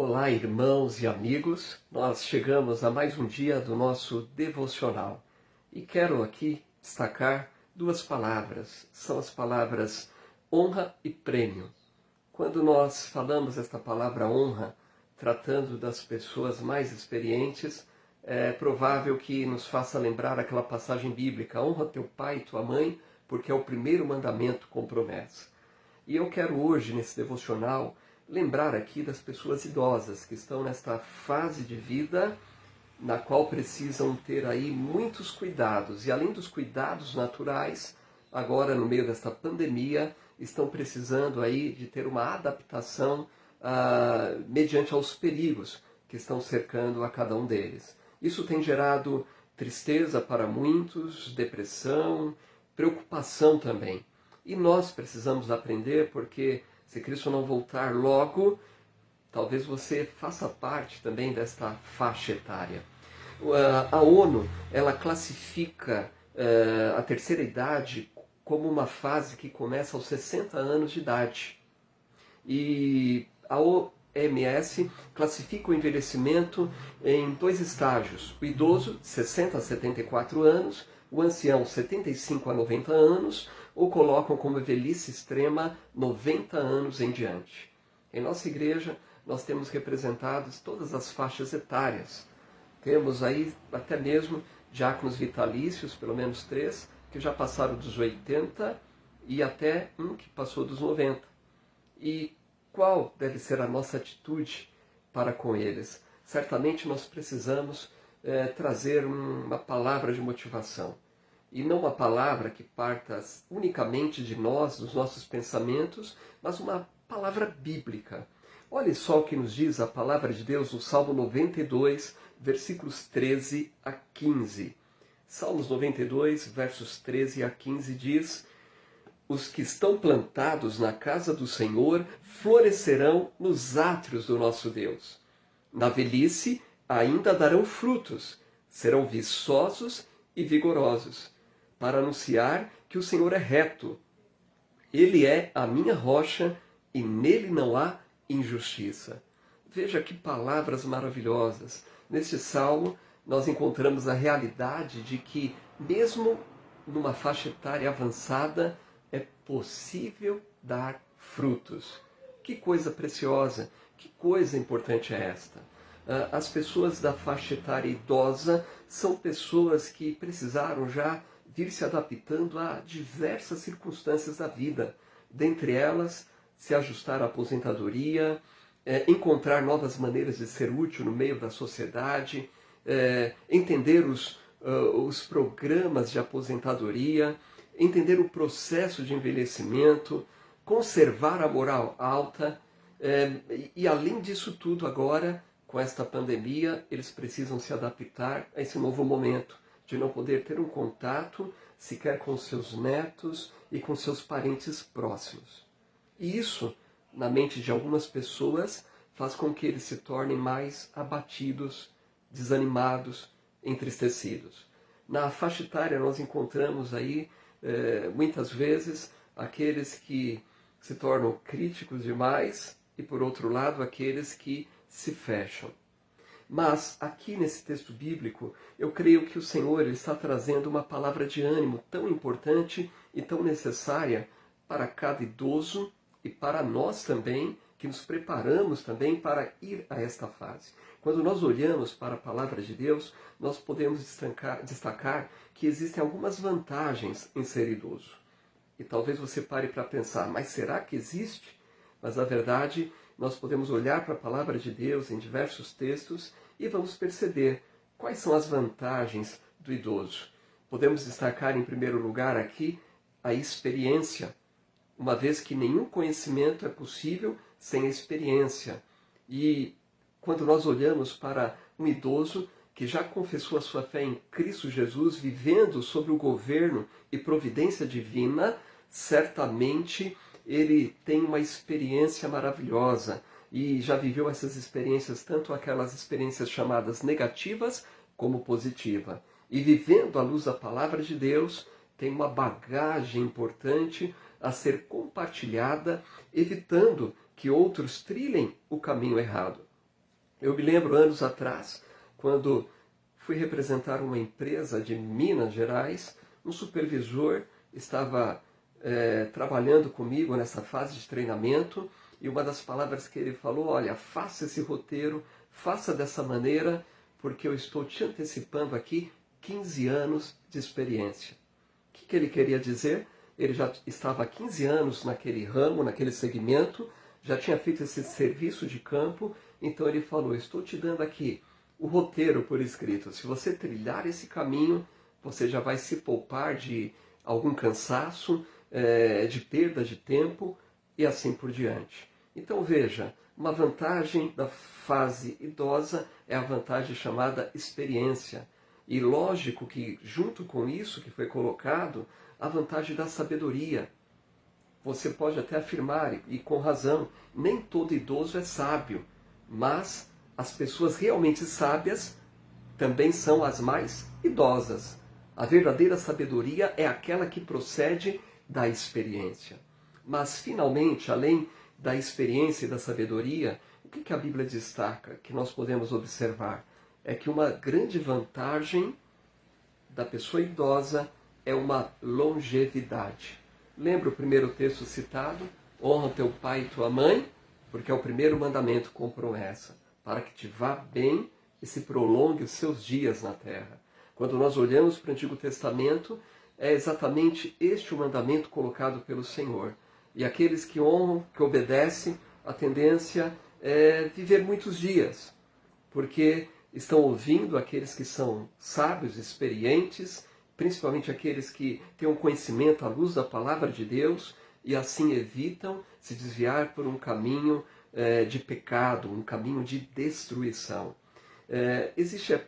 Olá, irmãos e amigos. Nós chegamos a mais um dia do nosso devocional e quero aqui destacar duas palavras. São as palavras honra e prêmio. Quando nós falamos esta palavra honra, tratando das pessoas mais experientes, é provável que nos faça lembrar aquela passagem bíblica: honra teu pai e tua mãe, porque é o primeiro mandamento com promessa. E eu quero hoje, nesse devocional, lembrar aqui das pessoas idosas que estão nesta fase de vida na qual precisam ter aí muitos cuidados. E além dos cuidados naturais, agora no meio desta pandemia, estão precisando aí de ter uma adaptação mediante aos perigos que estão cercando a cada um deles. Isso tem gerado tristeza para muitos, depressão, preocupação também. E nós precisamos aprender, porque se Cristo não voltar logo, talvez você faça parte também desta faixa etária. A ONU, ela classifica a terceira idade como uma fase que começa aos 60 anos de idade. E a OMS classifica o envelhecimento em dois estágios: o idoso, 60 a 74 anos, o ancião, 75 a 90 anos, ou colocam como velhice extrema 90 anos em diante. Em nossa igreja, nós temos representados todas as faixas etárias. Temos aí até mesmo diáconos vitalícios, pelo menos 3, que já passaram dos 80 e até um que passou dos 90. E qual deve ser a nossa atitude para com eles? Certamente nós precisamos trazer uma palavra de motivação. E não uma palavra que parta unicamente de nós, dos nossos pensamentos, mas uma palavra bíblica. Olhe só o que nos diz a palavra de Deus no Salmo 92, versículos 13 a 15. Salmos 92, versos 13 a 15 diz: os que estão plantados na casa do Senhor florescerão nos átrios do nosso Deus. Na velhice ainda darão frutos, serão viçosos e vigorosos, para anunciar que o Senhor é reto. Ele é a minha rocha e nele não há injustiça. Veja que palavras maravilhosas. Neste salmo nós encontramos a realidade de que, mesmo numa faixa etária avançada, é possível dar frutos. Que coisa preciosa, que coisa importante é esta. As pessoas da faixa etária idosa são pessoas que precisaram já vir se adaptando a diversas circunstâncias da vida. Dentre elas, se ajustar à aposentadoria, encontrar novas maneiras de ser útil no meio da sociedade, entender os programas de aposentadoria, entender o processo de envelhecimento, conservar a moral alta, e além disso tudo agora, com esta pandemia, eles precisam se adaptar a esse novo momento, de não poder ter um contato sequer com seus netos e com seus parentes próximos. E isso, na mente de algumas pessoas, faz com que eles se tornem mais abatidos, desanimados, entristecidos. Na faixa etária nós encontramos aí, muitas vezes, aqueles que se tornam críticos demais e, por outro lado, aqueles que se fecham. Mas aqui nesse texto bíblico, eu creio que o Senhor está trazendo uma palavra de ânimo tão importante e tão necessária para cada idoso e para nós também, que nos preparamos também para ir a esta fase. Quando nós olhamos para a palavra de Deus, nós podemos destacar que existem algumas vantagens em ser idoso. E talvez você pare para pensar, mas será que existe? Mas na verdade, nós podemos olhar para a palavra de Deus em diversos textos e vamos perceber quais são as vantagens do idoso. Podemos destacar em primeiro lugar aqui a experiência, uma vez que nenhum conhecimento é possível sem a experiência. E quando nós olhamos para um idoso que já confessou a sua fé em Cristo Jesus, vivendo sob o governo e providência divina, certamente ele tem uma experiência maravilhosa e já viveu essas experiências, tanto aquelas experiências chamadas negativas como positiva. E vivendo à luz da palavra de Deus, tem uma bagagem importante a ser compartilhada, evitando que outros trilhem o caminho errado. Eu me lembro anos atrás, quando fui representar uma empresa de Minas Gerais, um supervisor estava trabalhando comigo nessa fase de treinamento e uma das palavras que ele falou, olha, faça esse roteiro, faça dessa maneira, porque eu estou te antecipando aqui 15 anos de experiência. O que ele queria dizer? Ele já estava há 15 anos naquele ramo, naquele segmento, já tinha feito esse serviço de campo, então ele falou, estou te dando aqui o roteiro por escrito. Se você trilhar esse caminho, você já vai se poupar de algum cansaço, de perda de tempo e assim por diante. Então veja, uma vantagem da fase idosa é a vantagem chamada experiência. E lógico que junto com isso que foi colocado, a vantagem da sabedoria. Você pode até afirmar, e com razão, nem todo idoso é sábio, mas as pessoas realmente sábias também são as mais idosas. A verdadeira sabedoria é aquela que procede da experiência. Mas, finalmente, além da experiência e da sabedoria, o que a Bíblia destaca, que nós podemos observar? É que uma grande vantagem da pessoa idosa é uma longevidade. Lembra o primeiro texto citado? Honra teu pai e tua mãe, porque é o primeiro mandamento com promessa, para que te vá bem e se prolongue os seus dias na terra. Quando nós olhamos para o Antigo Testamento, é exatamente este o mandamento colocado pelo Senhor. E aqueles que honram, que obedecem, a tendência é viver muitos dias, porque estão ouvindo aqueles que são sábios, experientes, principalmente aqueles que têm um conhecimento à luz da palavra de Deus e assim evitam se desviar por um caminho de pecado, um caminho de destruição. Existe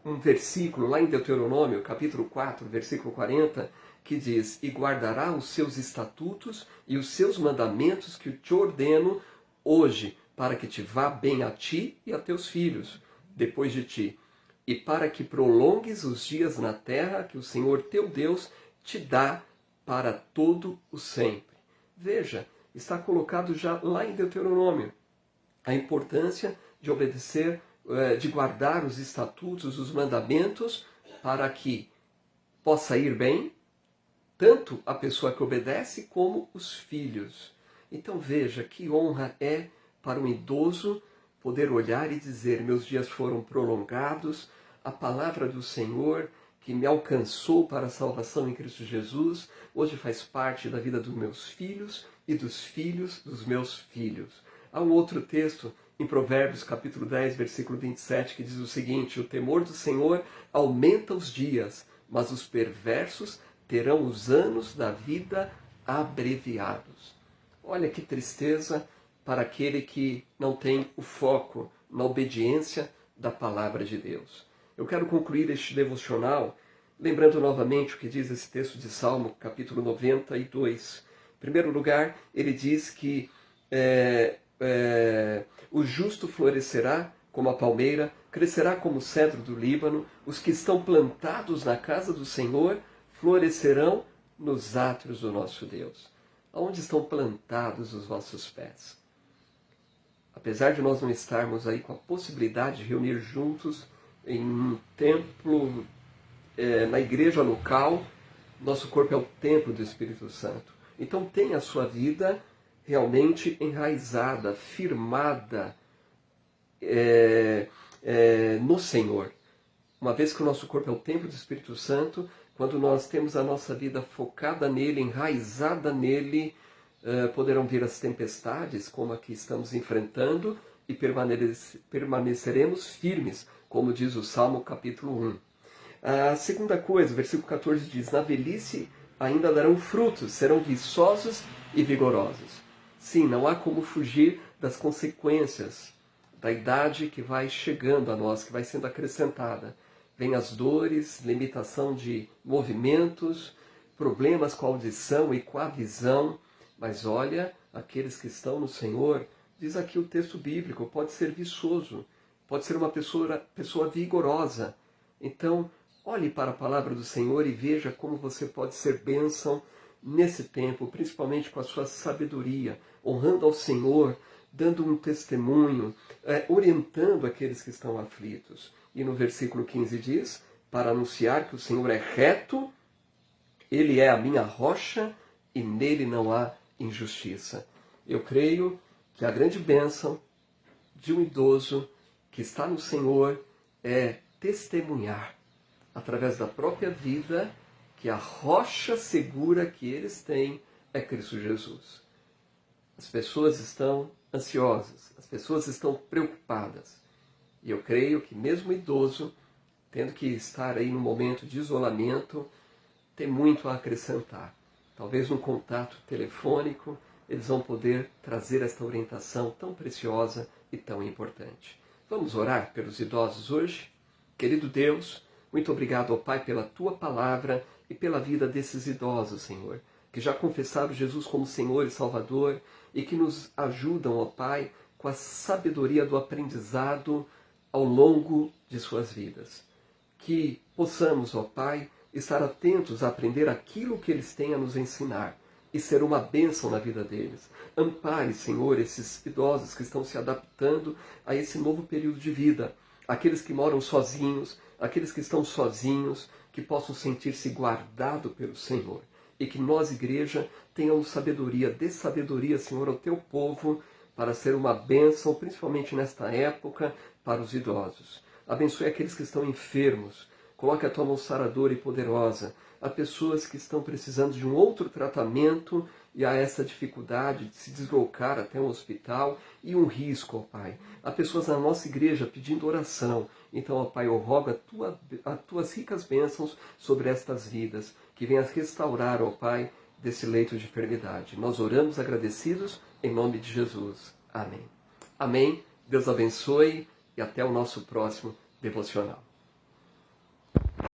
um versículo lá em Deuteronômio, capítulo 4, versículo 40, que diz, e guardará os seus estatutos e os seus mandamentos que te ordeno hoje, para que te vá bem a ti e a teus filhos depois de ti, e para que prolongues os dias na terra que o Senhor teu Deus te dá para todo o sempre. Veja, está colocado já lá em Deuteronômio a importância de obedecer, de guardar os estatutos, os mandamentos, para que possa ir bem, tanto a pessoa que obedece como os filhos. Então veja que honra é para um idoso poder olhar e dizer, meus dias foram prolongados, a palavra do Senhor que me alcançou para a salvação em Cristo Jesus, hoje faz parte da vida dos meus filhos e dos filhos dos meus filhos. Há um outro texto em Provérbios, capítulo 10, versículo 27, que diz o seguinte, o temor do Senhor aumenta os dias, mas os perversos terão os anos da vida abreviados. Olha que tristeza para aquele que não tem o foco na obediência da palavra de Deus. Eu quero concluir este devocional lembrando novamente o que diz esse texto de Salmo, capítulo 92. Em primeiro lugar, ele diz que o justo florescerá como a palmeira, crescerá como o cedro do Líbano, os que estão plantados na casa do Senhor florescerão nos átrios do nosso Deus. Aonde estão plantados os vossos pés? Apesar de nós não estarmos aí com a possibilidade de reunir juntos em um templo, na igreja local, nosso corpo é o templo do Espírito Santo. Então tenha a sua vida realmente enraizada, firmada no Senhor. Uma vez que o nosso corpo é o templo do Espírito Santo, quando nós temos a nossa vida focada nele, enraizada nele, poderão vir as tempestades, como a que estamos enfrentando, e permaneceremos firmes, como diz o Salmo capítulo 1. A segunda coisa, o versículo 14 diz, na velhice ainda darão frutos, serão viçosos e vigorosos. Sim, não há como fugir das consequências da idade que vai chegando a nós, que vai sendo acrescentada. Vêm as dores, limitação de movimentos, problemas com a audição e com a visão. Mas olha, aqueles que estão no Senhor, diz aqui o texto bíblico, pode ser viçoso, pode ser uma pessoa vigorosa. Então, olhe para a palavra do Senhor e veja como você pode ser bênção nesse tempo, principalmente com a sua sabedoria, honrando ao Senhor, dando um testemunho, orientando aqueles que estão aflitos. E no versículo 15 diz, para anunciar que o Senhor é reto, Ele é a minha rocha e nele não há injustiça. Eu creio que a grande bênção de um idoso que está no Senhor é testemunhar, através da própria vida, que a rocha segura que eles têm é Cristo Jesus. As pessoas estão ansiosas, as pessoas estão preocupadas. E eu creio que mesmo o idoso, tendo que estar aí num momento de isolamento, tem muito a acrescentar. Talvez num contato telefônico, eles vão poder trazer esta orientação tão preciosa e tão importante. Vamos orar pelos idosos hoje? Querido Deus, muito obrigado, ó Pai, pela Tua palavra e pela vida desses idosos, Senhor, que já confessaram Jesus como Senhor e Salvador e que nos ajudam, ó Pai, com a sabedoria do aprendizado ao longo de suas vidas. Que possamos, ó Pai, estar atentos a aprender aquilo que eles têm a nos ensinar e ser uma bênção na vida deles. Ampare, Senhor, esses idosos que estão se adaptando a esse novo período de vida. Aqueles que moram sozinhos, aqueles que estão sozinhos, que possam sentir-se guardados pelo Senhor. E que nós, igreja, tenhamos sabedoria, dê sabedoria, Senhor, ao teu povo, para ser uma bênção, principalmente nesta época, para os idosos. Abençoe aqueles que estão enfermos. Coloque a tua mão saradora e poderosa a pessoas que estão precisando de um outro tratamento e há essa dificuldade de se deslocar até um hospital e um risco, ó Pai. Há pessoas na nossa igreja pedindo oração. Então, ó Pai, eu rogo as tuas ricas bênçãos sobre estas vidas, que venhas restaurar, ó Pai, desse leito de enfermidade. Nós oramos agradecidos em nome de Jesus. Amém. Amém. Deus abençoe e até o nosso próximo devocional.